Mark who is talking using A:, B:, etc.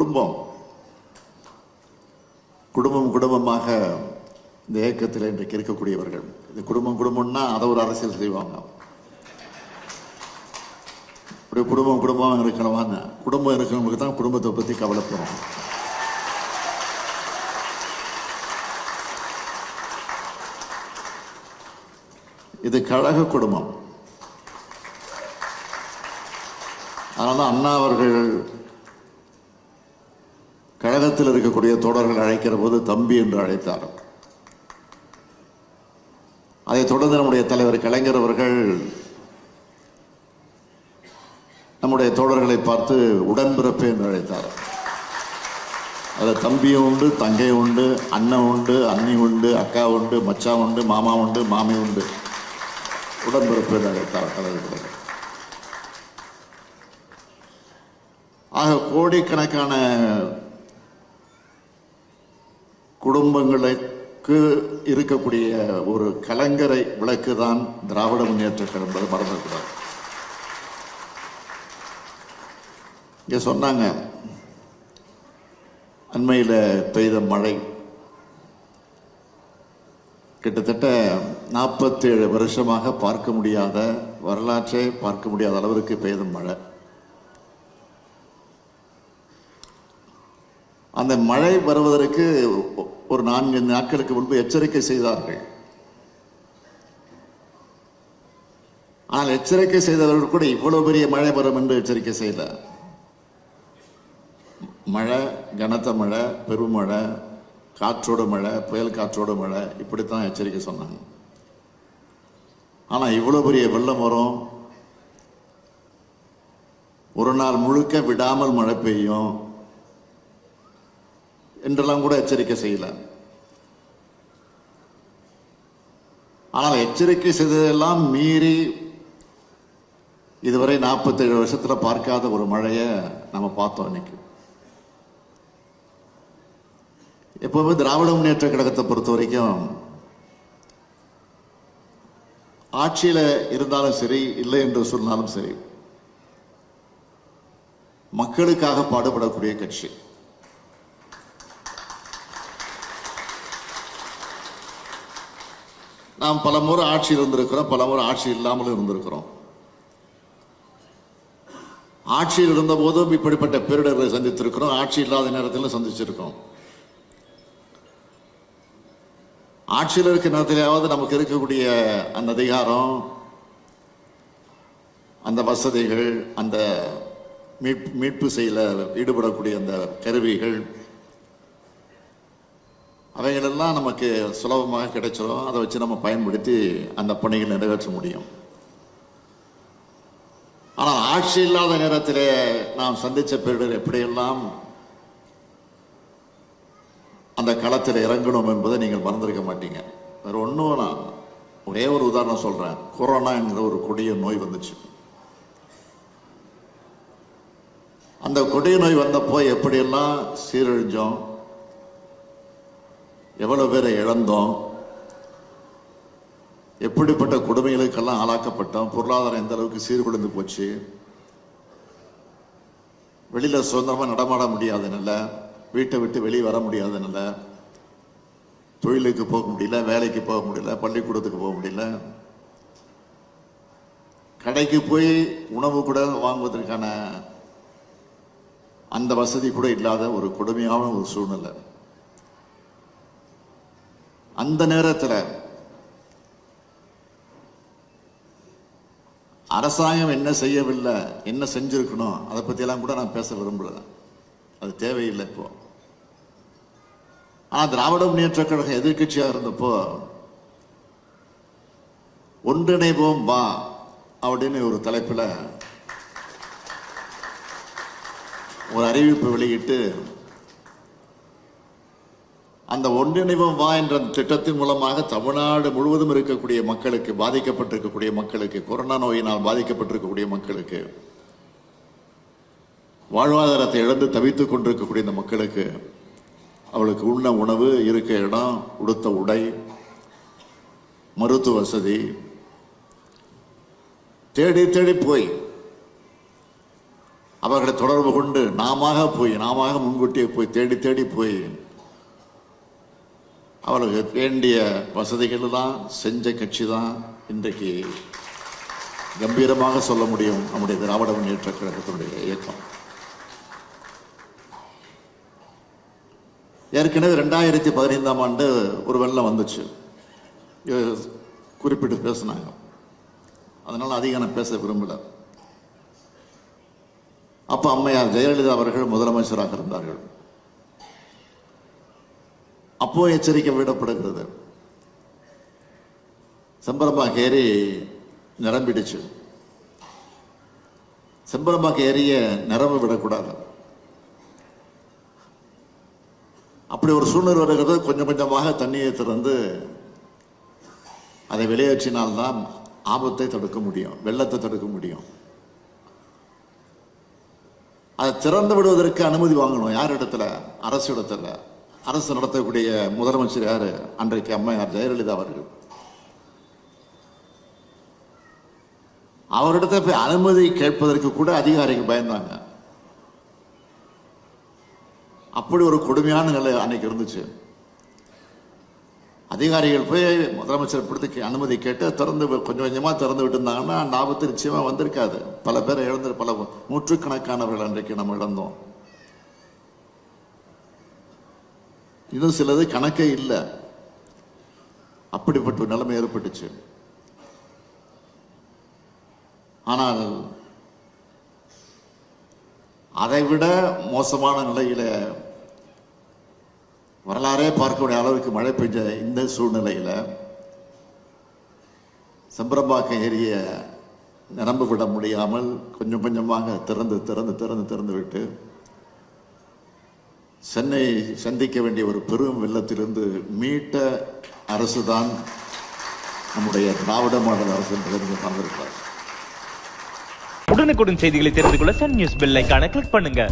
A: குடும்பம் குடும்பம் குடும்பமாக இந்த இயக்கத்தில் இன்றைக்கு இருக்கக்கூடியவர்கள். இது குடும்பம் குடும்பம்னா அதை ஒரு அரசியல் செய்வாங்க. இப்படி குடும்பம் குடும்பம் இருக்கணுமான்னு குடும்பம் இருக்கிறவங்களுக்கு தான் குடும்பத்தை பற்றி கவலைப்படும். இது கழக குடும்பம். அதனால அண்ணா அவர்கள் கழகத்தில் இருக்கக்கூடிய தோழர்கள் அழைக்கிற போது தம்பி என்று அழைத்தார். அதைத் தொடர்ந்து நம்முடைய தலைவர் கலைஞர் அவர்கள் நம்முடைய தோழர்களை பார்த்து உடன்பிறப்பு என்று அழைத்தார். அதில் தம்பியும் உண்டு, தங்கையும் உண்டு, அண்ணன் உண்டு, அண்ணி உண்டு, அக்கா உண்டு, மச்சா உண்டு, மாமா உண்டு, மாமி உண்டு. உடன்பிறப்பு என்று அழைத்தார் தலைவர்கள். ஆக கோடிக்கணக்கான குடும்பங்களுக்கு இருக்கக்கூடிய ஒரு கலங்கரை விளக்கு தான் திராவிட முன்னேற்ற கழகம் என்பது மறந்துவிடாது. இங்க சொன்னாங்க, அண்மையில் பெய்த மழை கிட்டத்தட்ட 47 வருஷமாக பார்க்க முடியாத, வரலாற்றை பார்க்க முடியாத அளவிற்கு பெய்த மழை. அந்த மழை வருவதற்கு ஒரு 4 நாட்களுக்கு முன்பு எச்சரிக்கை செய்தார்கள். ஆனால் எச்சரிக்கை செய்தவர்கள் கூட இவ்வளவு பெரிய மழை வரும் என்று எச்சரிக்கை செய்யல. மழை, கனத்த மழை, பெருமழை, காற்றோடு மழை, புயல் காற்றோடு மழை, இப்படித்தான் எச்சரிக்கை சொன்னாங்க. ஆனா இவ்வளவு பெரிய வெள்ளம் வரும், ஒரு நாள் முழுக்க விடாமல் மழை பெய்யும் என்றெல்லாம் கூட எச்சரிக்கை செய்யல. ஆனால் எச்சரிக்கை செய்ததெல்லாம் மீறி இதுவரை 47 வருஷத்துல பார்க்காத ஒரு மழையை நம்ம பார்த்தோம். இன்னைக்கு எப்பவுமே திராவிட முன்னேற்ற கழகத்தை பொறுத்த வரைக்கும் ஆட்சியில இருந்தாலும் சரி, இல்லை என்று சொன்னாலும் சரி, மக்களுக்காக பாடுபடக்கூடிய கட்சி. நாம் பல முறை ஆட்சியில் இருந்திருக்கிறோம், பல முறை ஆட்சி இல்லாமல் இருந்திருக்கிறோம். ஆட்சியில் இருந்த போதும் இப்படிப்பட்ட பேரிடர்களை சந்தித்திருக்கிறோம், ஆட்சி இல்லாத நேரத்திலும் சந்திச்சிருக்கோம். ஆட்சியில் இருக்கிற நேரத்திலாவது நமக்கு இருக்கக்கூடிய அந்த அதிகாரம், அந்த வசதிகள், அந்த மீட்பு செயல ஈடுபடக்கூடிய அந்த கருவிகள், அவைகளெல்லாம் நமக்கு சுலபமாக கிடைச்சிடும். அதை வச்சு நம்ம பயன்படுத்தி அந்த பணிகளை நிறைவேற்ற முடியும். ஆனால் ஆட்சி இல்லாத நேரத்தில் நாம் சந்தித்த பேரிடர் எப்படியெல்லாம் அந்த களத்தில் இறங்கணும் என்பதை நீங்கள் மறந்திருக்க மாட்டீங்க. வேற ஒன்றும், நான் ஒரே ஒரு உதாரணம் சொல்றேன். கொரோனா என்கிற ஒரு கொடிய நோய் வந்துச்சு. அந்த கொடிய நோய் வந்தப்போ எப்படியெல்லாம் சீரழிஞ்சோம், எவ்வளவு பேரை இழந்தோம், எப்படிப்பட்ட கொடுமைகளுக்கெல்லாம் ஆளாக்கப்பட்டோம், பொருளாதாரம் எந்த அளவுக்கு சீர்குலைந்து போச்சு, வெளியில சுதந்திரமா நடமாட முடியாத நிலை, வீட்டை விட்டு வெளியே வர முடியாத நிலை, தொழிலுக்கு போக முடியல, வேலைக்கு போக முடியல, பள்ளிக்கூடத்துக்கு போக முடியல, கடைக்கு போய் உணவு கூட வாங்குவதற்கான அந்த வசதி கூட இல்லாத ஒரு கொடுமையான ஒரு சூழ்நிலை. அந்த நேரத்தில் அரசாங்கம் என்ன செய்யவில்லை, என்ன செஞ்சிருக்கணும், அதை பற்றியெல்லாம் கூட நான் பேச விரும்பல. அது தேவையில்லை. இப்போ திராவிட முன்னேற்ற கழகம் எதிர்கட்சியாக இருந்தப்போ ஒன்றிணைவோம் வா அப்படின்னு ஒரு தலைப்பில் ஒரு அறிவிப்பு வெளியிட்டு, அந்த ஒன்றிணைவோம் வா என்ற திட்டத்தின் மூலமாக தமிழ்நாடு முழுவதும் இருக்கக்கூடிய மக்களுக்கு, பாதிக்கப்பட்டிருக்கக்கூடிய மக்களுக்கு, கொரோனா நோயினால் பாதிக்கப்பட்டிருக்கக்கூடிய மக்களுக்கு, வாழ்வாதாரத்தை இழந்து தவித்துக் கொண்டிருக்கக்கூடிய இந்த மக்களுக்கு அவளுக்கு உண்ண உணவு, இருக்க இடம், உடுத்த உடை, மருத்துவ வசதி தேடி தேடி போய் அவர்களை தொடர்பு கொண்டு நாம முன்கூட்டியே போய் தேடி தேடி போய் அவர்களுக்கு வேண்டிய வசதிகள் தான் செஞ்ச கட்சி தான் இன்றைக்கு கம்பீரமாக சொல்ல முடியும் நம்முடைய திராவிட முன்னேற்ற கழகத்தினுடைய இயக்கம். ஏற்கனவே 2015ஆம் ஆண்டு ஒரு வெள்ளம் வந்துச்சு, குறிப்பிட்டு பேசினாங்க. அதனால அதிகம் நான் பேச விரும்பல. அப்ப அம்மையார் ஜெயலலிதா அவர்கள் முதலமைச்சராக இருந்தார்கள். அப்போ எச்சரிக்கை விடப்படுகிறது, செம்பரம்பாக்கு ஏரி நிரம்பிடுச்சு, செம்பரம்பாக்கு ஏரிய நிரம்ப விடக்கூடாது. அப்படி ஒரு சூழ்நிலை வருகிறது. கொஞ்சம் கொஞ்சமாக தண்ணியை திறந்து அதை வெளியேற்றினால்தான் ஆபத்தை தடுக்க முடியும், வெள்ளத்தை தடுக்க முடியும். அதை திறந்து விடுவதற்கு அனுமதி வாங்கணும். யார் இடத்துல? அரசு இடத்துல. அரசு நடத்தக்கூடிய முதலமைச்சர் யாரு? அன்றைக்கு அம்மையார் ஜெயலலிதா அவர்கள். அவரிடத்துல போய் அனுமதி கேட்பதற்கு கூட அதிகாரிகள் பயந்தாங்க. அப்படி ஒரு கொடுமையான நிலை அன்னைக்கு இருந்துச்சு. அதிகாரிகள் போய் முதலமைச்சர் பிடித்து அனுமதி கேட்டு திறந்து கொஞ்சம் கொஞ்சமா திறந்து விட்டு இருந்தாங்கன்னா அந்த ஆபத்து நிச்சயமா வந்திருக்காது. பல பேரை இழந்து, பல நூற்றுக்கணக்கானவர்கள் அன்றைக்கு நம்ம இழந்தோம். இன்னும் சிலது கணக்கே இல்லை. அப்படிப்பட்ட ஒரு நிலைமை ஏற்பட்டுச்சு. ஆனால் அதைவிட மோசமான நிலையில வரலாறே பார்க்கக்கூடிய அளவுக்கு மழை பெய்ஞ்ச இந்த சூழ்நிலையில செம்பரம்பாக்கம் ஏரிய நிரம்ப விட முடியாமல் கொஞ்சம் கொஞ்சமாக திறந்து விட்டு சென்னை சந்திக்க வேண்டிய ஒரு பெரும் வெள்ளத்திலிருந்து மீட்ட அரசுதான் நம்முடைய திராவிட மாடல் அரசு என்று பங்கிருக்கிறார்.
B: உடனுக்குடன் செய்திகளை தெரிந்து கொள்ள சன் நியூஸ் பெல் ஐகானை கிளிக் பண்ணுங்க.